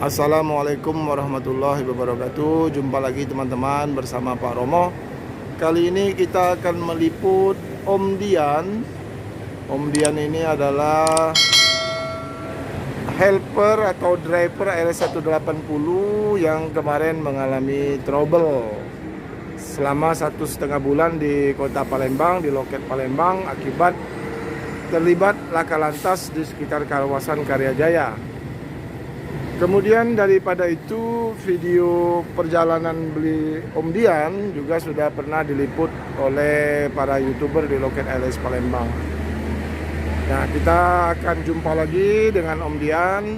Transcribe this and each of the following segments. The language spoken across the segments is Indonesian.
Assalamualaikum warahmatullahi wabarakatuh. Jumpa lagi teman-teman bersama Pak Romo. Kali ini kita akan meliput Om Dian. Om Dian ini adalah helper atau driver RS180 yang kemarin mengalami trouble selama 1,5 bulan di kota Palembang, di loket Palembang, akibat terlibat laka lantas di sekitar kawasan Karyajaya. Kemudian daripada itu, video perjalanan beli Om Dian juga sudah pernah diliput oleh para YouTuber di loket LS Palembang. Nah, kita akan jumpa lagi dengan Om Dian.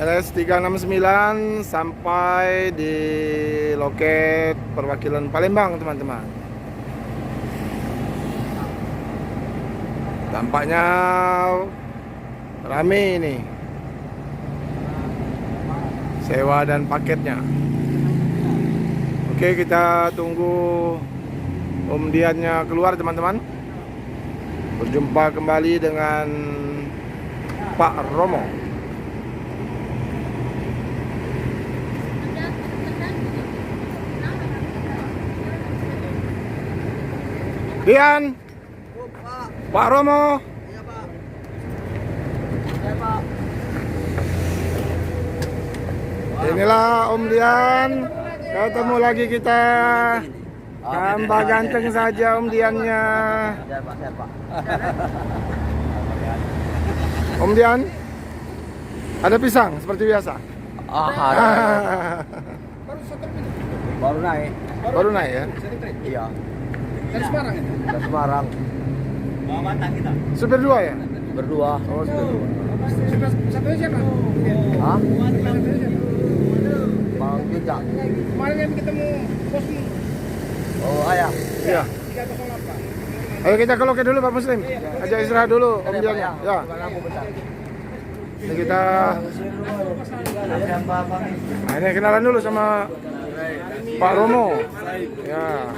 LS 369 sampai di loket perwakilan Palembang, teman-teman. Tampaknya rame ini sewa dan paketnya. Oke, kita tunggu Om Diannya keluar, teman-teman. Berjumpa kembali dengan Pak Romo. Dian, Pak Romo. Iya, Pak. Iya, Pak. Inilah Om Dian. Ketemu lagi kita. Tambah ganteng saja Om Diannya. Iya, Pak. Iya, Pak. Om Dian, ada pisang seperti biasa. Baru naik. Baru naik ya. Iya. Dari Semarang itu? Dari Semarang. Bawa matang kita. Supir dua ya? Berdua. Oh, supir dua. Satunya siapa? Hah? Satunya siapa? Bang Juta. Kemarin yang ketemu bosmu Oh, ayah. Iya. 308. Ayo kita ke loket dulu Pak Muslim. Ajak istirahat dulu Om Dian ya. Ya. Ini kita. Nah, ini kenalan dulu sama Pak Romo. Ya.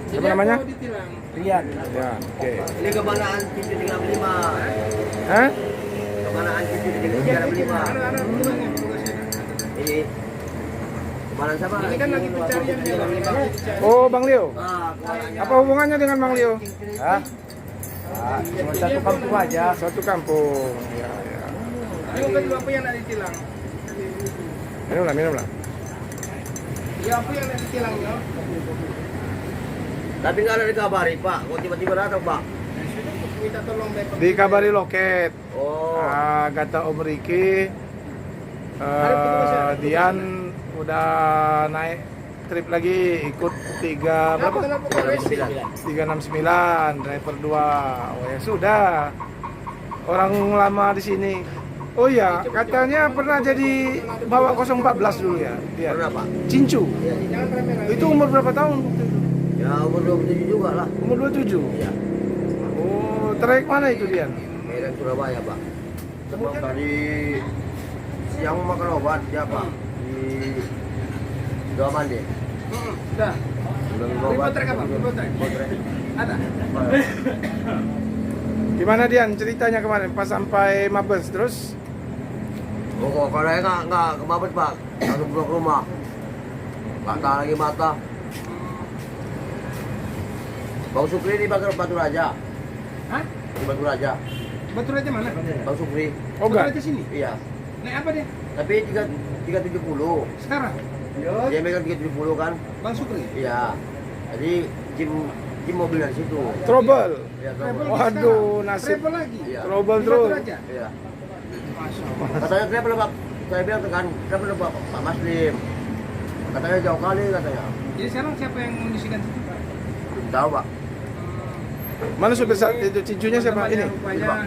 Siapa namanya? Rian. Ya, oke. Ini kemanaan pintu 35. Hah? Kemanaan pintu 35. Ini kemanaan siapa? Ini kan lagi pencarian dia. Oh, Bang Leo. Ah, kemanaan. Apa hubungannya dengan Bang Leo? Hah? Cuma satu kampung aja. Satu kampung. Ya, ya. Ini bukan apa yang nak ditilang. Minumlah, minumlah. Ya apa yang nak ditilang ya? Tapi nggak ada dikabari, Pak. Kok tiba-tiba datang, Pak? Minta tolong driver. Dikabari loket. Oh. Kata Om Riki, Dian udah naik trip lagi, ikut 369 driver 2. Oh ya sudah, orang lama di sini. Oh ya, katanya pernah jadi bawa 014 dulu ya Dian. Pernah, Pak. Cincu. Jangan rame-rame. Itu umur berapa tahun waktu itu? Ya, umur 27 juga lah. Umur 27. Iya. Oh, trayek mana itu Dian? Medan Surabaya, Pak. Sebelum tadi siang mau makan obat, siapa? Di Doa Mandi. Dah. Belum Ini obat. botrek apa? Ini botrek. Ada. Gimana Dian ceritanya kemarin pas sampai Mabes terus? Oh, kalau saya nggak kemabes, Pak. Langsung pulang ke rumah. Nggak tahan lagi mata. Bang Sukri di Batu Raja. Hah? Di Batu Raja. Betul aja mana? Bang Sukri. Oh Betul enggak. aja sini. Iya. Naik apa dia? Tapi 370. Sekarang? Dia megang 370 kan? Bang Sukri. Iya. Jadi Jim mobil dari situ. Trouble. Iya, Travel trouble. Waduh, sekarang. nasib. Travel lagi. Iya. Trouble Di terus. Batu Raja? Iya. Masya Allah. Katanya kenapa Pak? Saya bilang kan, kenapa Pak Maslim? Katanya jauh kali katanya. Jadi sekarang siapa yang mengisikan situ? Belum tahu, Pak. Mana supir saat itu cincunya siapa? Ini. Rupanya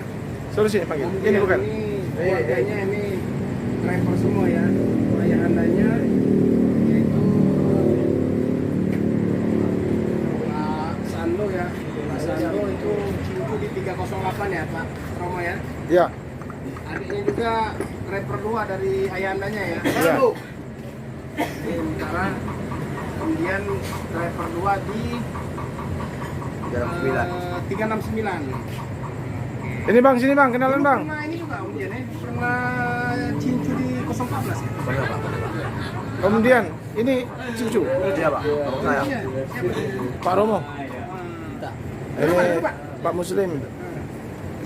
Suruh sini panggil. Ini bukan. Ini keluarganya ini driver semua ya. Ayah andanya yaitu Pak Sando ya. Pak Sando itu Cinku di 308 ya Pak Romo ya. Ya. Adiknya juga driver 2 dari ayah andanya ya. Iya. Sementara Kemudian driver 2 di 369. Ini bang, sini bang, kenalan bang. Pernah ini juga kemudian ya, pernah cincu di 014 ya. Benar Pak. Kemudian ini Cincu, Iya Pak. Kalau saya. Iya, siapa? Pak Romo. Ini Pak, Pak. Pak Muslim.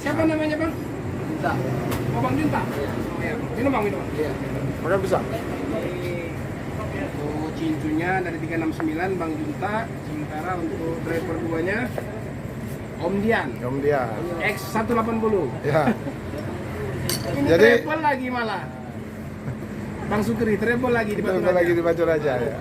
Siapa namanya bang? Minta. Oh bang Junta. Oh, ya. Minum bang, minum. Iya. Makan bisa. Untuk cincunya dari 369 Bang Junta. Sementara untuk driver 2-nya Om Dian Kemudian, X180. ya. Ini Jadi- treble lagi malah. Bang Sukri treble lagi di Batu Kita lagi di Batu Raja ya.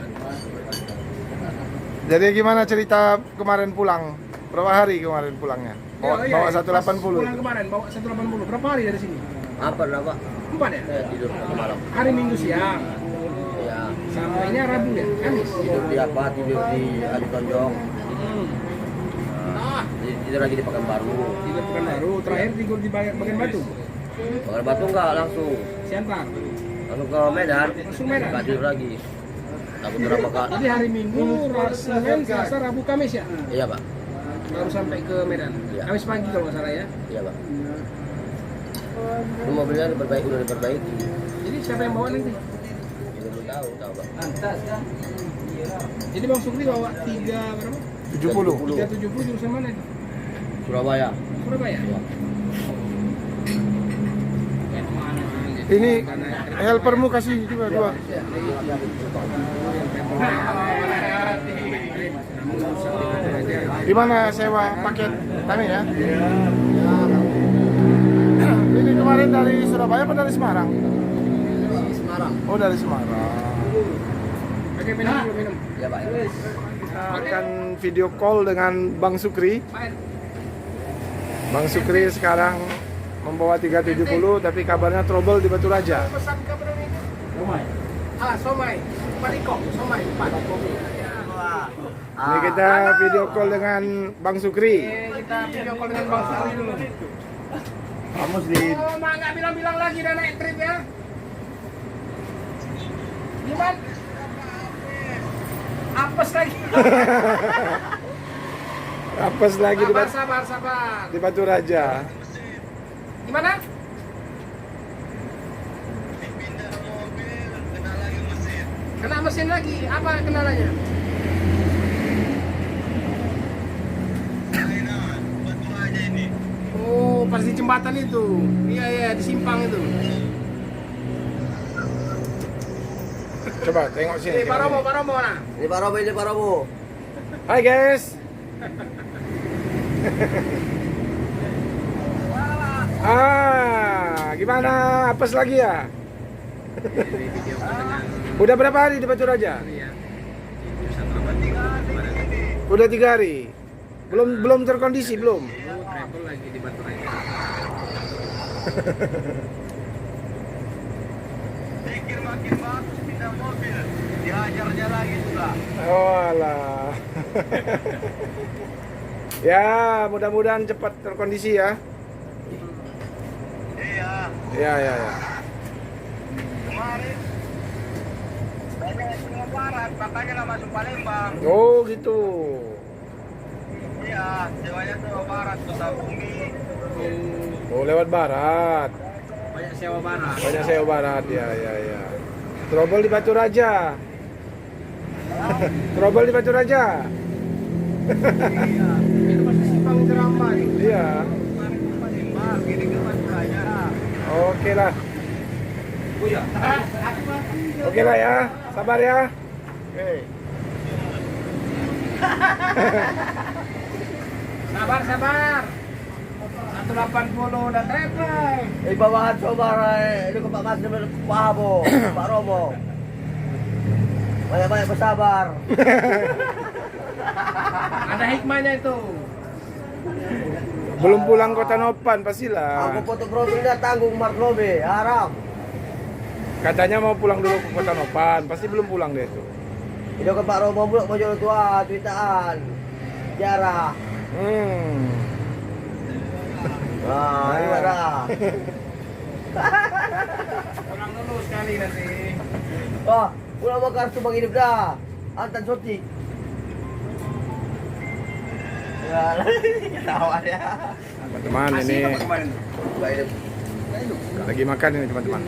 Jadi gimana cerita kemarin pulang? Berapa hari kemarin pulangnya? Bawa 180. Pulang kemarin bawa 180. Berapa hari dari sini? Apa Pak? 4 ya? Saya tidur malam. Hari Minggu siang. Ya. Sampainya Rabu ya? Kamis. Tidur di apa? Tidur di Adi Tonjong. Tidur lagi di Pekanbaru. Tidur Pekanbaru. Terakhir tidur di bagian Batu. Pekanbaru enggak langsung. Siantar. Langsung ke Medan. Langsung Medan? Enggak tidur lagi. Takut berapa kali? Jadi hari Minggu, Senin, Selasa, Rabu, Kamis ya? Iya Pak. Baru sampai ke Medan. Iya. Kamis pagi kalau nggak salah ya. Iya Pak. Ini mobilnya udah diperbaiki. Jadi siapa yang bawa nanti? Belum tahu Pak. Jadi Bang Sukri bawa 3 berapa? 70. 370 jurusan mana itu? Surabaya. Surabaya. Ini helpermu kasih juga dua. Gimana sewa paket kami ya? Ini kemarin dari Surabaya apa dari Semarang? Semarang. Oh dari Semarang. Oke, minum dulu, minum. Iya Pak. Kita akan video call dengan Bang Sukri. Main. Bang Sukri sekarang membawa 370 tapi kabarnya trouble di Batu Raja. Pesan ke berapa ini? Somai. Somai. Pariko, somai. 4. Ini kita video call dengan Bang Sukri. Kita video call dengan Bang Sukri dulu. Pak Muslim. Oh, mak nggak bilang-bilang lagi udah naik trip ya. Gimana? Apes lagi. Apes lagi di Batu, Sabar. di Batu Raja. Gimana? Kena mesin lagi. Apa kendalanya? Oh, pas di jembatan itu. Iya, di simpang itu. Coba tengok sini. Pak Romo nah. Ini Pak Romo. Hai guys. Gimana? Apes lagi ya? Udah berapa hari di Batu Raja? Udah 3 hari. Belum terkondisi belum. Travel lagi di Batu Raja. Pikir makin bagus pindah mobil. Dihajarnya lagi juga. Oh alah. Ya, mudah-mudahan cepat terkondisi ya. Iya. Ya. Kemarin banyak yang Jawa Barat, makanya nggak masuk Palembang. Oh gitu. Iya, sewanya Jawa Barat, Kota Bumi. Oh lewat barat. Banyak sewa barang. Banyak sewa barat ya. Trouble di Batu Raja. Trouble di Batu Raja. Itu masih simpang Jeramba nih. Iya. Palembang, ini ke Batu Raja. Oke lah. Oke lah ya. Sabar ya. Oke. Sabar. 180 udah travel. Bawahan coba, ini ke Pak Mas, Pak Abo, Pak Romo. Banyak-banyak bersabar. Ada hikmahnya itu. Belum pulang Kota Nopan pastilah. Aku fotografinya tanggung Mark Robe, haram. Katanya mau pulang dulu ke Kota Nopan, pasti belum pulang deh tuh. Ini ke Pak Romo pula mau jual tua, tweetaan. Jarah. Nah, ini ada. Pulang dulu sekali nanti. Wah, pulang mau kartu bang hidup dah. Antan Soti. Ya, ketawa dia. Teman-teman ini Baik. lagi makan ini teman-teman.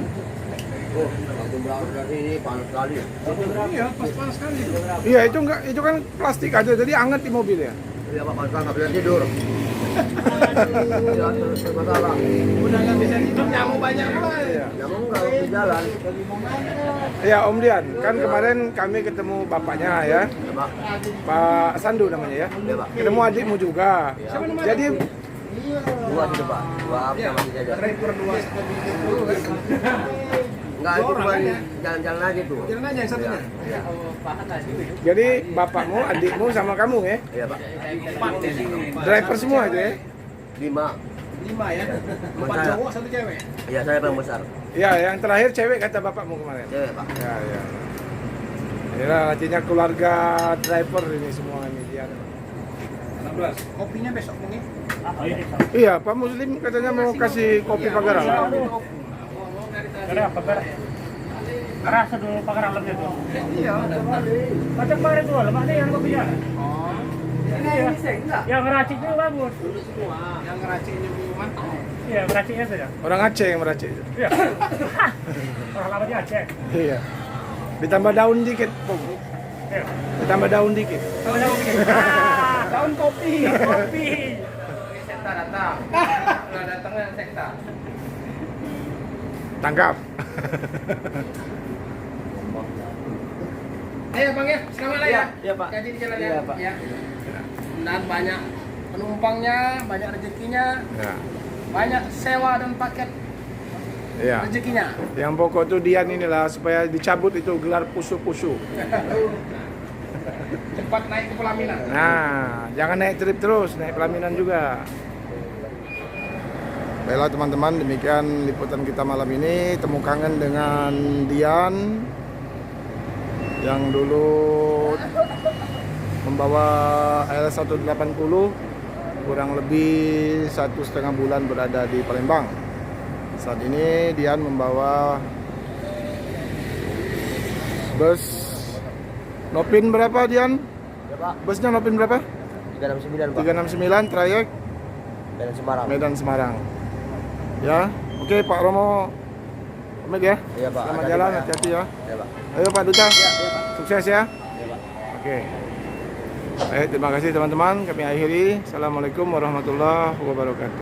Oh, langsung berangkat dari sini panas sekali. Iya, pas-pas sekali. Iya itu enggak, itu kan plastik aja jadi anget di mobil ya. Iya Pak, panas nggak bisa tidur. Ya, terus masalah. Udah nggak bisa tidur, nyamuk banyak pula. Iya. Nyamuk nggak di jalan. Ya Om Dian, kan kemarin kami ketemu bapaknya ya, Ya Pak. Pak Sandu namanya ya. Ya Pak. Ketemu adikmu juga. Jadi Dua sih Pak. Dua apa sama si Jaja. Driver dua seperti itu kan. Enggak, itu Orang cuma kan ya? jalan-jalan aja tuh. Jalan aja yang satunya. Iya. jadi bapakmu, adikmu sama kamu ya, Iya Pak. Empat ya. driver semua itu ya. 5. 5 ya. 4 Mana? cowok, 1 cewek. Iya, saya paling besar. Ya yang terakhir cewek kata bapakmu kemarin. Cewek Pak. Ya ya. Inilah artinya keluarga driver ini semua ini Dian. 16. Kopinya besok mungkin. Iya Pak Muslim katanya mau kasih kopi Pagarang. Ada pagar. Rasa dulu pagar alamnya tuh. Iya. Macam kemarin tuh, lemak nih yang kopinya. Oh. Yang ngeraciknya bagus. Yang ngeraciknya mantap. Iya, ngeraciknya tuh ya. Orang Aceh yang meracik itu. Iya. Orang lama di Aceh. Iya. Ditambah daun dikit, Pung. Iya. Ditambah daun dikit. Kalau yang kopi. Daun kopi. Kopi. Sekta datang. Nah, datangnya sekta. Tangkap. Ayo Bang ya, selamat lah ya. Iya, Pak. Jadi di jalan ya. Iya, Pak. Ya. Dan banyak penumpangnya, banyak rezekinya, Ya. banyak sewa dan paket Iya. rezekinya. Yang pokok tuh Dian inilah supaya dicabut itu gelar pusu-pusu. Cepat naik ke pelaminan. Nah, jangan naik trip terus, naik pelaminan juga. Baiklah teman-teman, demikian liputan kita malam ini. Temu kangen dengan Dian yang dulu membawa L180 kurang lebih 1,5 bulan berada di Palembang. Saat ini Dian membawa bus Nopin berapa Dian? Ya Pak. Busnya Nopin berapa? 369 Pak. 369 trayek Dan Semarang. Medan Semarang. Ya, oke Pak Romo. Pamit ya. Iya Pak. Selamat Hati-hati, jalan, Pak, ya. hati-hati ya. Iya Pak. Ayo Pak Duta. Iya Pak. Sukses ya. Iya Pak. Oke. Baik, terima kasih teman-teman. Kami akhiri. Assalamualaikum warahmatullahi wabarakatuh.